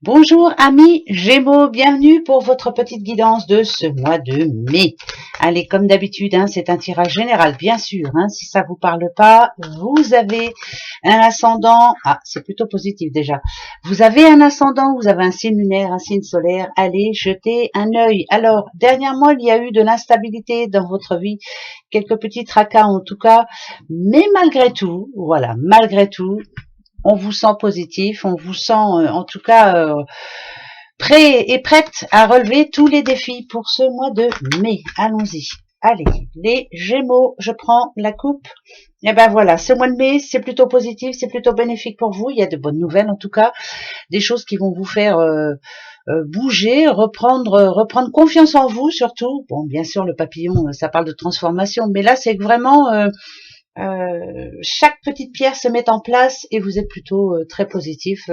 Bonjour amis Gémeaux, bienvenue pour votre petite guidance de ce mois de mai. Allez, comme d'habitude, c'est un tirage général, bien sûr. Si ça vous parle pas, vous avez un ascendant. Ah, c'est plutôt positif déjà. Vous avez un ascendant, vous avez un signe lunaire, un signe solaire. Allez, jetez un œil. Alors, dernièrement, il y a eu de l'instabilité dans votre vie, quelques petits tracas en tout cas, mais malgré tout, voilà, malgré tout, on vous sent positif, on vous sent en tout cas prêt et prête à relever tous les défis pour ce mois de mai. Allons-y. Allez, les Gémeaux, je prends la coupe. Et ben voilà, ce mois de mai, c'est plutôt positif, c'est plutôt bénéfique pour vous. Il y a de bonnes nouvelles en tout cas, des choses qui vont vous faire bouger, reprendre confiance en vous surtout. Bon, bien sûr, le papillon, ça parle de transformation, mais là, c'est vraiment chaque petite pierre se met en place et vous êtes plutôt très positif.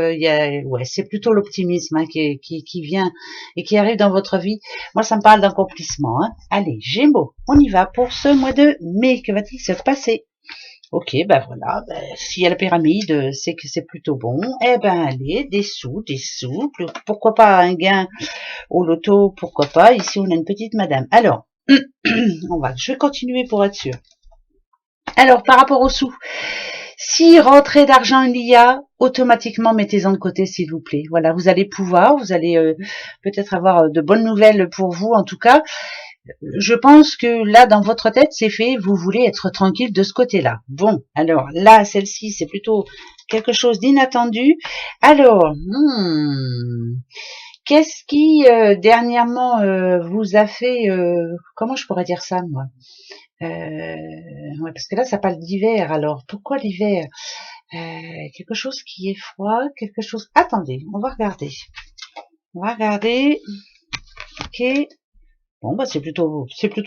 C'est plutôt l'optimisme qui vient et qui arrive dans votre vie. Moi, ça me parle d'accomplissement. Allez, Gémeaux, on y va pour ce mois de mai. Que va-t-il se passer? Ok, ben voilà, s'il y a la pyramide, c'est que c'est plutôt bon. Eh ben allez, des sous, pourquoi pas un gain au loto, pourquoi pas. Ici, on a une petite madame. Alors, je vais continuer pour être sûr. Alors, par rapport aux sous, si rentrée d'argent il y a, automatiquement mettez-en de côté s'il vous plaît. Voilà, vous allez peut-être avoir de bonnes nouvelles pour vous en tout cas. Je pense que là, dans votre tête, c'est fait, vous voulez être tranquille de ce côté-là. Bon, alors là, celle-ci, c'est plutôt quelque chose d'inattendu. Alors, qu'est-ce qui dernièrement vous a fait, comment je pourrais dire ça moi? Ouais, parce que là, ça parle d'hiver. Alors, pourquoi l'hiver? Quelque chose qui est froid, quelque chose... Attendez, on va regarder. Ok. Bon, c'est plutôt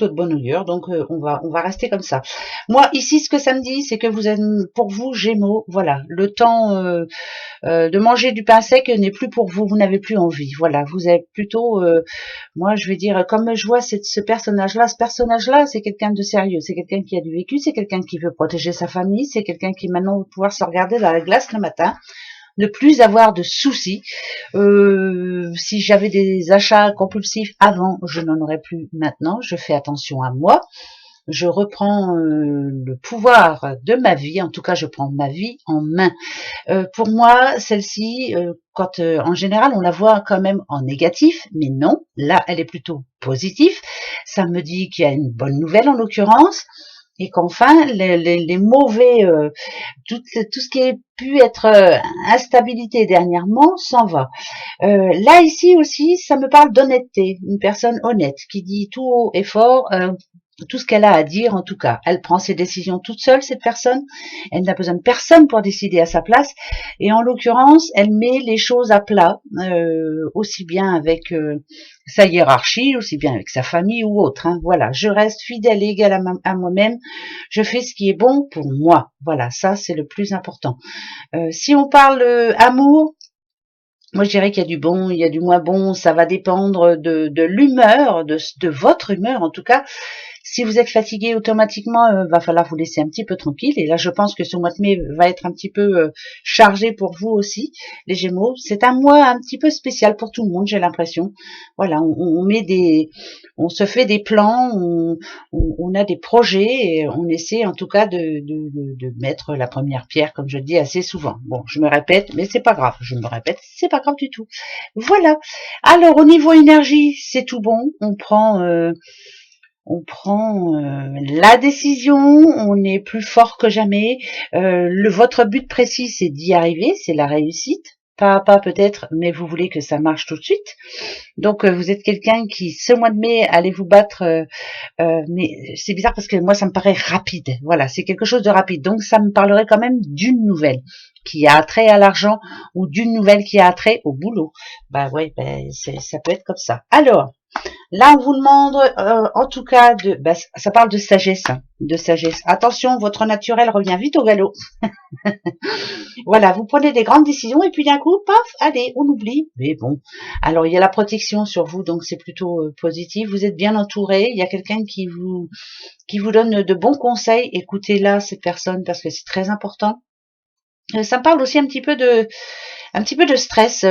de bonne augure, donc on va rester comme ça. Moi, ici, ce que ça me dit, c'est que vous êtes, pour vous, Gémeaux, voilà, le temps de manger du pain sec n'est plus pour vous, vous n'avez plus envie. Voilà, vous êtes plutôt, moi, je vais dire, comme je vois ce personnage-là, c'est quelqu'un de sérieux, c'est quelqu'un qui a du vécu, c'est quelqu'un qui veut protéger sa famille, c'est quelqu'un qui maintenant va pouvoir se regarder dans la glace le matin, ne plus avoir de soucis. Si j'avais des achats compulsifs avant, je n'en aurais plus maintenant. Je fais attention à moi. Je reprends le pouvoir de ma vie. En tout cas, je prends ma vie en main. Pour moi, celle-ci, en général, on la voit quand même en négatif, mais non. Là, elle est plutôt positive. Ça me dit qu'il y a une bonne nouvelle en l'occurrence. Et qu'enfin, les mauvais, tout ce qui a pu être instabilité dernièrement s'en va. Là, ici aussi, ça me parle d'honnêteté, une personne honnête qui dit tout haut et fort tout ce qu'elle a à dire en tout cas. Elle prend ses décisions toute seule, cette personne. Elle n'a besoin de personne pour décider à sa place. Et en l'occurrence, elle met les choses à plat, aussi bien avec sa hiérarchie, aussi bien avec sa famille ou autre. Voilà, je reste fidèle et égale à moi-même. Je fais ce qui est bon pour moi. Voilà, ça c'est le plus important. Si on parle amour, moi, je dirais qu'il y a du bon, il y a du moins bon. Ça va dépendre de l'humeur, de votre humeur en tout cas. Si vous êtes fatigué, automatiquement, va falloir vous laisser un petit peu tranquille. Et là, je pense que ce mois de mai va être un petit peu chargé pour vous aussi, les Gémeaux. C'est un mois un petit peu spécial pour tout le monde, j'ai l'impression. Voilà, on se fait des plans, on a des projets et on essaie en tout cas de mettre la première pierre, comme je le dis assez souvent. Bon, je me répète, mais c'est pas grave. Je me répète, c'est pas grave du tout. Voilà. Alors, au niveau énergie, c'est tout bon. On prend la décision, on est plus fort que jamais. Votre but précis, c'est d'y arriver, c'est la réussite. Pas à pas peut-être, mais vous voulez que ça marche tout de suite. Donc vous êtes quelqu'un qui, ce mois de mai, allez vous battre. Mais c'est bizarre parce que moi, ça me paraît rapide. Voilà, c'est quelque chose de rapide. Donc ça me parlerait quand même d'une nouvelle qui a attrait à l'argent ou d'une nouvelle qui a attrait au boulot. Bah ouais, ça peut être comme ça. Alors, là, on vous demande, en tout cas, ça parle de sagesse, de sagesse. Attention, votre naturel revient vite au galop. Voilà, vous prenez des grandes décisions et puis d'un coup, paf, allez, on oublie. Mais bon, alors il y a la protection sur vous, donc c'est plutôt positif. Vous êtes bien entouré. Il y a quelqu'un qui vous donne de bons conseils. Écoutez-la, cette personne, parce que c'est très important. Ça me parle aussi un petit peu de stress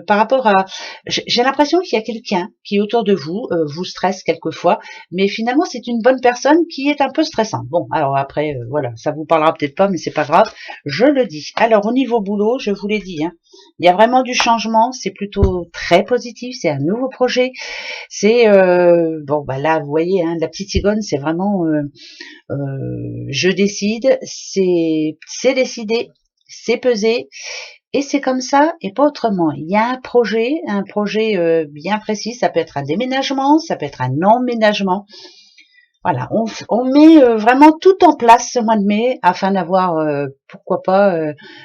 par rapport à. J'ai l'impression qu'il y a quelqu'un qui autour de vous vous stresse quelquefois, mais finalement c'est une bonne personne qui est un peu stressante. Bon, alors après voilà, ça vous parlera peut-être pas, mais c'est pas grave, je le dis. Alors au niveau boulot, je vous l'ai dit, hein, il y a vraiment du changement, c'est plutôt très positif, c'est un nouveau projet, c'est bon bah là vous voyez, hein, la petite cigogne, c'est vraiment je décide, c'est décidé, c'est pesé. Et c'est comme ça et pas autrement. Il y a un projet bien précis. Ça peut être un déménagement, ça peut être un emménagement. Voilà, on met vraiment tout en place ce mois de mai afin d'avoir, pourquoi pas,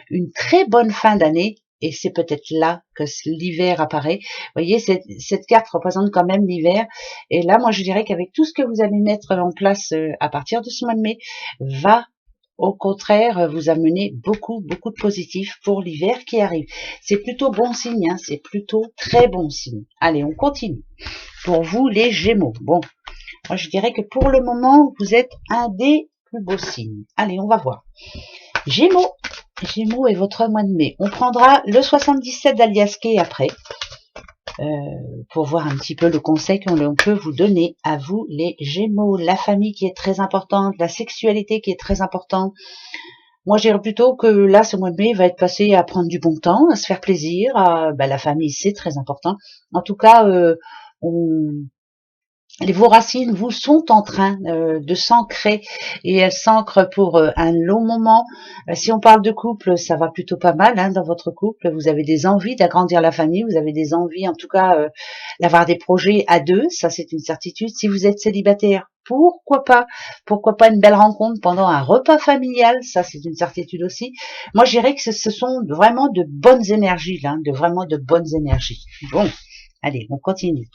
une très bonne fin d'année. Et c'est peut-être là que l'hiver apparaît. Vous voyez, cette carte représente quand même l'hiver. Et là, moi, je dirais qu'avec tout ce que vous allez mettre en place à partir de ce mois de mai, va au contraire vous amener beaucoup, beaucoup de positifs pour l'hiver qui arrive. C'est plutôt bon signe, hein, c'est plutôt très bon signe. Allez, on continue. Pour vous, les Gémeaux. Bon, moi je dirais que pour le moment, vous êtes un des plus beaux signes. Allez, on va voir. Gémeaux. Gémeaux est votre mois de mai. On prendra le 77 d'Aliasqué après. Pour voir un petit peu le conseil qu'on peut vous donner à vous les Gémeaux, la famille qui est très importante, la sexualité qui est très importante. Moi, je dirais plutôt que là, ce mois de mai va être passé à prendre du bon temps, à se faire plaisir, la famille, c'est très important. En tout cas, vos racines vous sont en train de s'ancrer et elles s'ancrent pour un long moment. Si on parle de couple, ça va plutôt pas mal hein, dans votre couple. Vous avez des envies d'agrandir la famille, vous avez des envies en tout cas d'avoir des projets à deux, ça c'est une certitude. Si vous êtes célibataire, pourquoi pas une belle rencontre pendant un repas familial, ça c'est une certitude aussi. Moi je dirais que ce sont vraiment de bonnes énergies là, vraiment de bonnes énergies. Bon. Allez, on continue.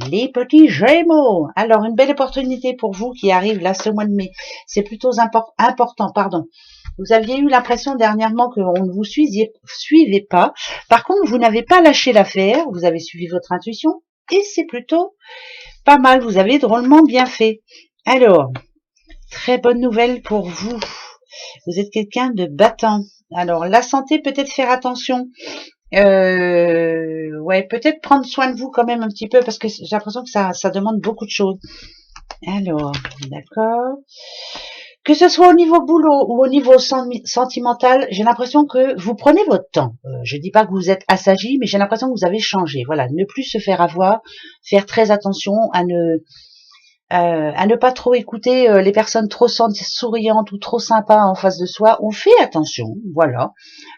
Les petits Gémeaux. Alors, une belle opportunité pour vous qui arrive là ce mois de mai. C'est plutôt important, pardon. Vous aviez eu l'impression dernièrement qu'on ne vous suivait pas. Par contre, vous n'avez pas lâché l'affaire. Vous avez suivi votre intuition. Et c'est plutôt pas mal. Vous avez drôlement bien fait. Alors, très bonne nouvelle pour vous. Vous êtes quelqu'un de battant. Alors, la santé, peut-être faire attention. Ouais, peut-être prendre soin de vous quand même un petit peu parce que j'ai l'impression que ça demande beaucoup de choses. Alors, d'accord. Que ce soit au niveau boulot ou au niveau sentimental, j'ai l'impression que vous prenez votre temps. Je dis pas que vous êtes assagi, mais j'ai l'impression que vous avez changé. Voilà, ne plus se faire avoir, faire très attention à ne pas trop écouter les personnes trop souriantes ou trop sympas en face de soi. On fait attention, voilà.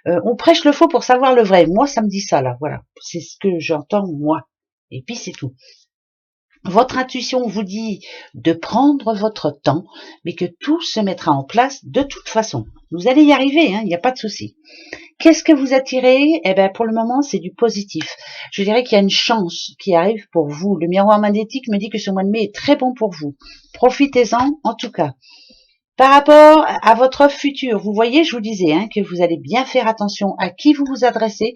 On prêche le faux pour savoir le vrai. Moi, ça me dit ça là, voilà. C'est ce que j'entends moi. Et puis c'est tout. Votre intuition vous dit de prendre votre temps, mais que tout se mettra en place de toute façon. Vous allez y arriver, hein, il n'y a pas de souci. Qu'est-ce que vous attirez? Eh ben, pour le moment, c'est du positif. Je dirais qu'il y a une chance qui arrive pour vous. Le miroir magnétique me dit que ce mois de mai est très bon pour vous. Profitez-en, en tout cas. Par rapport à votre futur, vous voyez, je vous disais hein, que vous allez bien faire attention à qui vous vous adressez.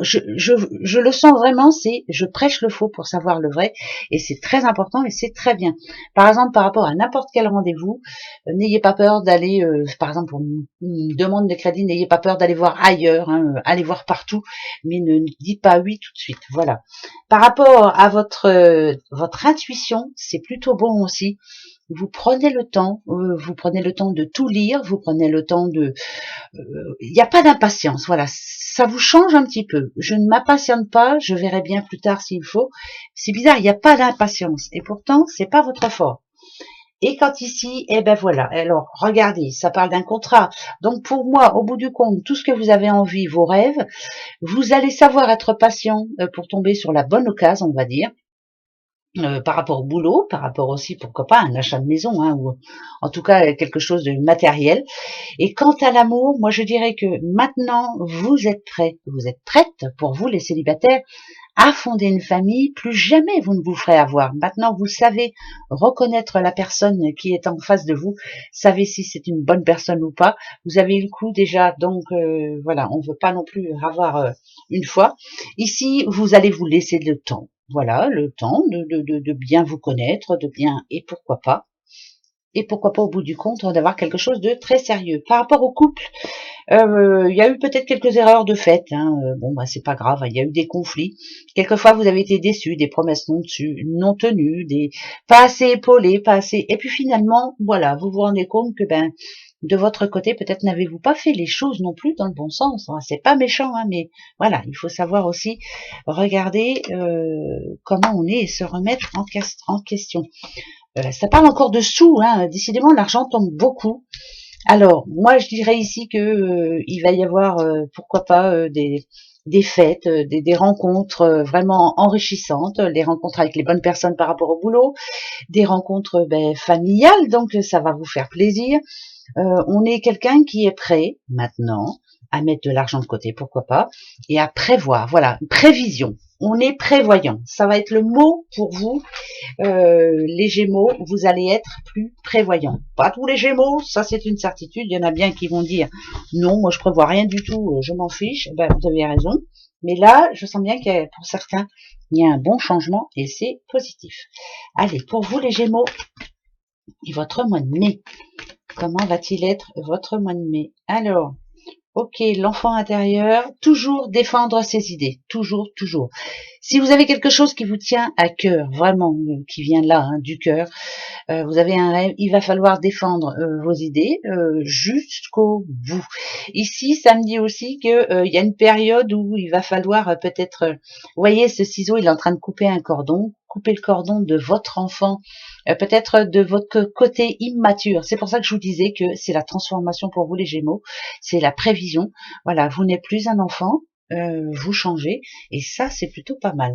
Je le sens vraiment, c'est je prêche le faux pour savoir le vrai et c'est très important et c'est très bien. Par exemple, par rapport à n'importe quel rendez-vous, n'ayez pas peur d'aller, par exemple pour une demande de crédit, n'ayez pas peur d'aller voir ailleurs, hein, allez voir partout, mais ne dites pas oui tout de suite. Voilà. Par rapport à votre intuition, c'est plutôt bon aussi. Vous prenez le temps de tout lire, vous prenez le temps de il n'y a pas d'impatience, voilà, ça vous change un petit peu. Je ne m'impatiente pas, je verrai bien plus tard s'il faut. C'est bizarre, il n'y a pas d'impatience, et pourtant, c'est pas votre fort. Et quand ici, eh ben voilà, alors regardez, ça parle d'un contrat. Donc pour moi, au bout du compte, tout ce que vous avez envie, vos rêves, vous allez savoir être patient pour tomber sur la bonne occasion, on va dire. Par rapport au boulot, par rapport aussi, pourquoi pas, à un achat de maison, hein, ou en tout cas quelque chose de matériel. Et quant à l'amour, moi je dirais que maintenant vous êtes prêts, vous êtes prêtes pour vous les célibataires à fonder une famille, plus jamais vous ne vous ferez avoir. Maintenant vous savez reconnaître la personne qui est en face de vous, savez si c'est une bonne personne ou pas, vous avez eu le coup déjà, donc voilà, on ne veut pas non plus avoir une fois. Ici, vous allez vous laisser le temps. Voilà, le temps de bien vous connaître, de bien, et pourquoi pas, et pourquoi pas au bout du compte d'avoir quelque chose de très sérieux. Par rapport au couple, il y a eu peut-être quelques erreurs de fait, hein. Bon, bah c'est pas grave, il y a eu des conflits. Quelquefois, vous avez été déçus, des promesses non tenues, des pas assez épaulées, pas assez. Et puis finalement, voilà, vous vous rendez compte que de votre côté, peut-être n'avez-vous pas fait les choses non plus dans le bon sens. Hein. C'est pas méchant, hein, mais voilà, il faut savoir aussi regarder comment on est et se remettre en question. Ça parle encore de sous, hein. Décidément, l'argent tombe beaucoup. Alors, moi, je dirais ici que il va y avoir, pourquoi pas, des fêtes, des rencontres vraiment enrichissantes, les rencontres avec les bonnes personnes par rapport au boulot, des rencontres familiales, donc ça va vous faire plaisir. On est quelqu'un qui est prêt maintenant à mettre de l'argent de côté, pourquoi pas, et à prévoir. Voilà, prévision. On est prévoyant. Ça va être le mot pour vous, les Gémeaux. Vous allez être plus prévoyant. Pas tous les Gémeaux, ça c'est une certitude. Il y en a bien qui vont dire non, moi je prévois rien du tout, je m'en fiche. Vous avez raison. Mais là, je sens bien que pour certains, il y a un bon changement et c'est positif. Allez, pour vous les Gémeaux, et votre mois de mai. Comment va-t-il être votre mois de mai? Alors, ok, l'enfant intérieur, toujours défendre ses idées, toujours, toujours. Si vous avez quelque chose qui vous tient à cœur, vraiment, qui vient là, hein, du cœur, vous avez un rêve, il va falloir défendre vos idées jusqu'au bout. Ici, ça me dit aussi que il y a une période où il va falloir peut-être, vous voyez, ce ciseau, il est en train de couper un cordon, couper le cordon de votre enfant, peut-être de votre côté immature. C'est pour ça que je vous disais que c'est la transformation pour vous les Gémeaux, c'est la prévision. Voilà, vous n'êtes plus un enfant, vous changez, et ça, c'est plutôt pas mal.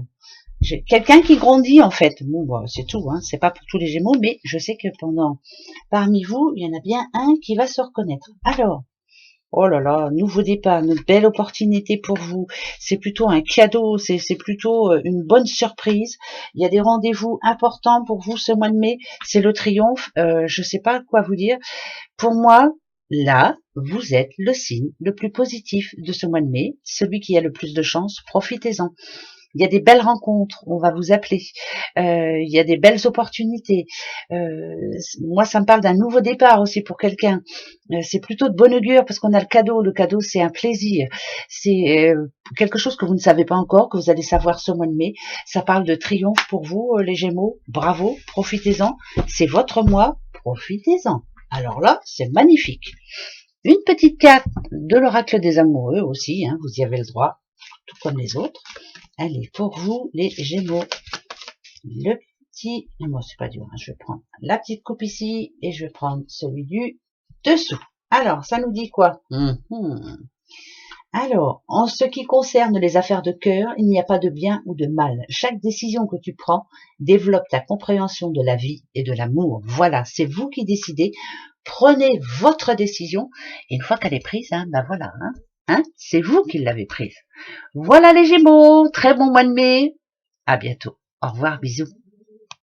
J'ai quelqu'un qui grandit en fait. Bon, bah, c'est tout, hein. C'est pas pour tous les Gémeaux, mais je sais que parmi vous, il y en a bien un qui va se reconnaître. Alors, oh là là, nouveau départ, une belle opportunité pour vous. C'est plutôt un cadeau, c'est plutôt une bonne surprise. Il y a des rendez-vous importants pour vous ce mois de mai. C'est le triomphe. Je sais pas quoi vous dire. Pour moi, là, vous êtes le signe le plus positif de ce mois de mai, celui qui a le plus de chance. Profitez-en. Il y a des belles rencontres, on va vous appeler. Il y a des belles opportunités. Moi, ça me parle d'un nouveau départ aussi pour quelqu'un. C'est plutôt de bonne augure parce qu'on a le cadeau. Le cadeau, c'est un plaisir. C'est quelque chose que vous ne savez pas encore, que vous allez savoir ce mois de mai. Ça parle de triomphe pour vous, les Gémeaux. Bravo, profitez-en. C'est votre mois, profitez-en. Alors là, c'est magnifique. Une petite carte de l'oracle des amoureux aussi, hein, vous y avez le droit, tout comme les autres. Allez, pour vous, les Gémeaux, le petit... Moi, c'est pas dur, hein, je vais prendre la petite coupe ici et je vais prendre celui du dessous. Alors, ça nous dit quoi? Alors, en ce qui concerne les affaires de cœur, il n'y a pas de bien ou de mal. Chaque décision que tu prends développe ta compréhension de la vie et de l'amour. Voilà, c'est vous qui décidez. Prenez votre décision et une fois qu'elle est prise, voilà, c'est vous qui l'avez prise. Voilà les Gémeaux, très bon mois de mai. À bientôt. Au revoir, bisous.